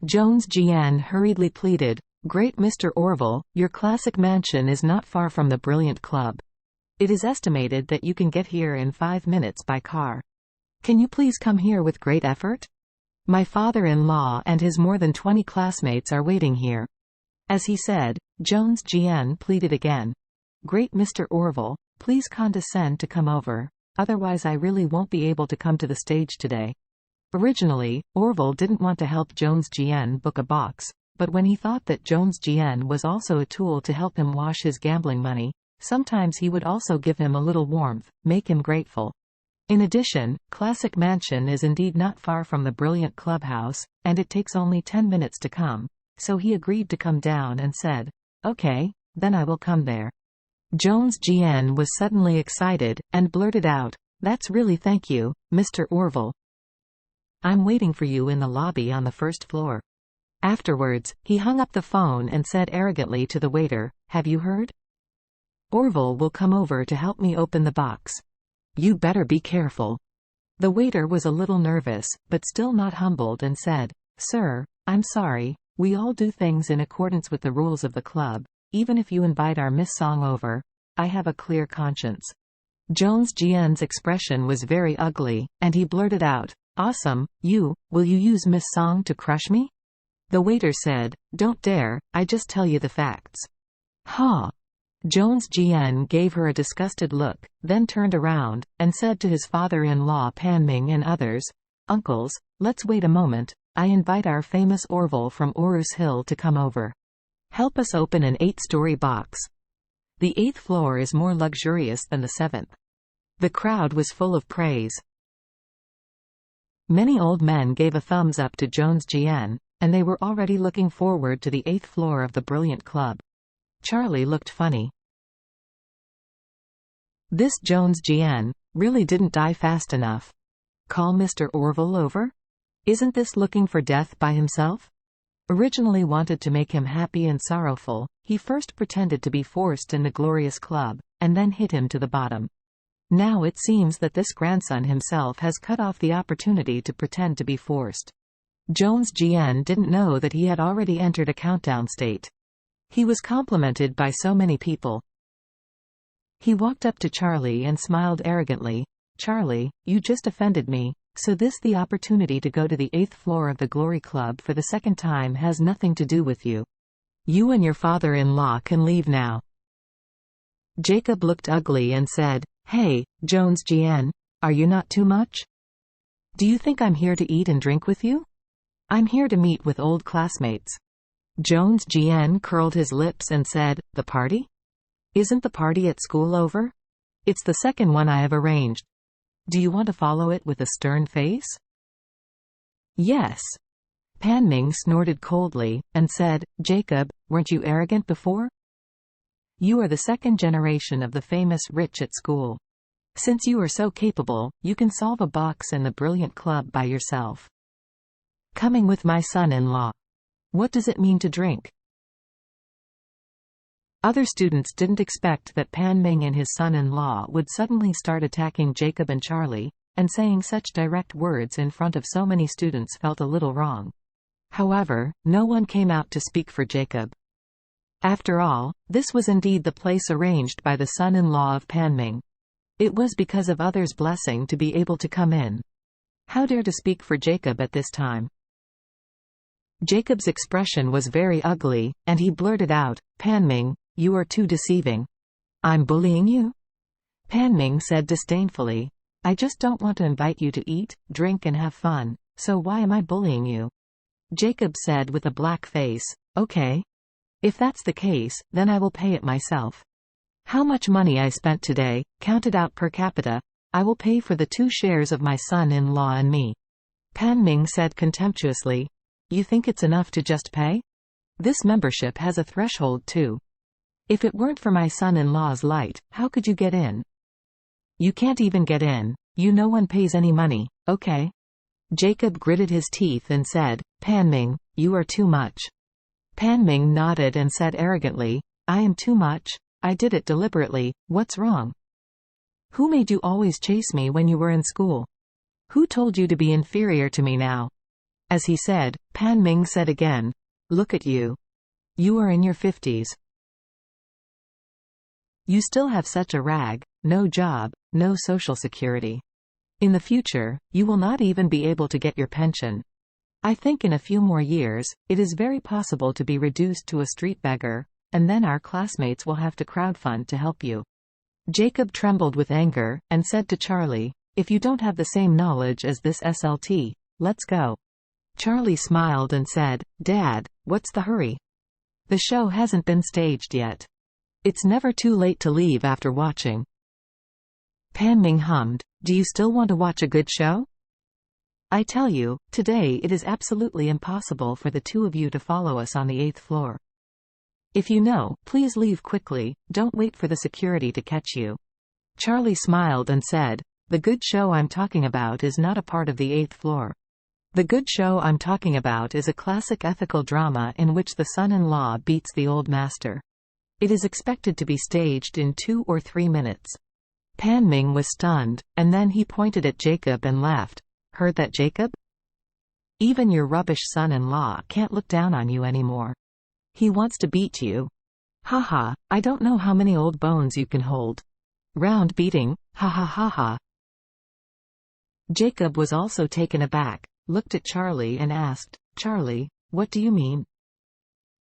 Jones Jian hurriedly pleaded, "Great Mr. Orville, your classic mansion is not far from the brilliant club. It is estimated that you can get here in 5 minutes by car. Can you please come here with great effort? My father-in-law and his more than 20 classmates are waiting here." As he said, Jones Jian pleaded again. "Great Mr. Orville, please condescend to come over, otherwise I really won't be able to come to the stage today." Originally, Orville didn't want to help Jones Jian book a box, but when he thought that Jones Jian was also a tool to help him wash his gambling money, sometimes he would also give him a little warmth, make him grateful. In addition, Classic Mansion is indeed not far from the brilliant clubhouse, and it takes only 10 minutes to come, so he agreed to come down and said, "Okay, then I will come there." Jones Jian was suddenly excited, and blurted out, "That's really thank you, Mr. Orville. I'm waiting for you in the lobby on the first floor." Afterwards, he hung up the phone and said arrogantly to the waiter, "Have you heard? Orville will come over to help me open the box. You better be careful." The waiter was a little nervous, but still not humbled, and said, "Sir, I'm sorry, we all do things in accordance with the rules of the club. Even if you invite our Miss Song over, I have a clear conscience." Jones Jian's expression was very ugly, and he blurted out, "Awesome, will you use Miss Song to crush me?" The waiter said, "Don't dare, I just tell you the facts." "Ha!" Jones Jian gave her a disgusted look, then turned around, and said to his father-in-law Panming and others, "Uncles, let's wait a moment, I invite our famous Orville from Orus Hill to come over. Help us open an 8-story box. The 8th floor is more luxurious than the 7th. The crowd was full of praise. Many old men gave a thumbs up to Jones Jian, and they were already looking forward to the 8th floor of the brilliant club. Charlie looked funny. This Jones Jian really didn't die fast enough. Call Mr. Orville over? Isn't this looking for death by himself? Originally wanted to make him happy and sorrowful, he first pretended to be forced in the glorious club, and then hit him to the bottom. Now it seems that this grandson himself has cut off the opportunity to pretend to be forced. Jones Jian didn't know that he had already entered a countdown state. He was complimented by so many people. He walked up to Charlie and smiled arrogantly. "Charlie, you just offended me, so the opportunity to go to the 8th floor of the Glory Club for the second time has nothing to do with you. You and your father-in-law can leave now." Jacob looked ugly and said, "Hey, Jones Jian, are you not too much? Do you think I'm here to eat and drink with you? I'm here to meet with old classmates." Jones Jian curled his lips and said, "The party? Isn't the party at school over? It's the second one I have arranged. Do you want to follow it with a stern face?" "Yes." Panming snorted coldly, and said, "Jacob, weren't you arrogant before? You are the second generation of the famous rich at school. Since you are so capable, you can solve a box in the brilliant club by yourself. Coming with my son-in-law. What does it mean to drink?" Other students didn't expect that Panming and his son-in-law would suddenly start attacking Jacob and Charlie, and saying such direct words in front of so many students felt a little wrong. However, no one came out to speak for Jacob. After all, this was indeed the place arranged by the son-in-law of Panming. It was because of others' blessing to be able to come in. How dare to speak for Jacob at this time? Jacob's expression was very ugly, and he blurted out, "Panming, you are too deceiving. I'm bullying you?" Panming said disdainfully, "I just don't want to invite you to eat, drink and have fun, so why am I bullying you?" Jacob said with a black face, "Okay. If that's the case, then I will pay it myself. How much money I spent today, counted out per capita, I will pay for the 2 shares of my son-in-law and me." Panming said contemptuously, "You think it's enough to just pay? This membership has a threshold too. If it weren't for my son-in-law's light, how could you get in? You can't even get in. No one pays any money, okay?" Jacob gritted his teeth and said, "Panming, you are too much." Panming nodded and said arrogantly, "I am too much? I did it deliberately, what's wrong? Who made you always chase me when you were in school? Who told you to be inferior to me now? As he said, Pan Ming said again, "Look at you. You are in your 50s. You still have such a rag, no job, no social security. In the future, you will not even be able to get your pension. I think in a few more years, it is very possible to be reduced to a street beggar, and then our classmates will have to crowdfund to help you." Jacob trembled with anger, and said to Charlie, "If you don't have the same knowledge as this SLT, let's go." Charlie smiled and said, "Dad, what's the hurry? The show hasn't been staged yet. It's never too late to leave after watching." Pan Ming hummed, "Do you still want to watch a good show? I tell you, today it is absolutely impossible for the two of you to follow us on the 8th floor. If you know, please leave quickly, don't wait for the security to catch you." Charlie smiled and said, "The good show I'm talking about is not a part of the 8th floor. The good show I'm talking about is a classic ethical drama in which the son-in-law beats the old master. It is expected to be staged in 2 or 3 minutes." Pan Ming was stunned, and then he pointed at Jacob and laughed. "Heard that, Jacob? Even your rubbish son-in-law can't look down on you anymore. He wants to beat you. Haha, I don't know how many old bones you can hold. Round beating, ha ha ha ha." Jacob was also taken aback, looked at Charlie and asked, "Charlie, what do you mean?"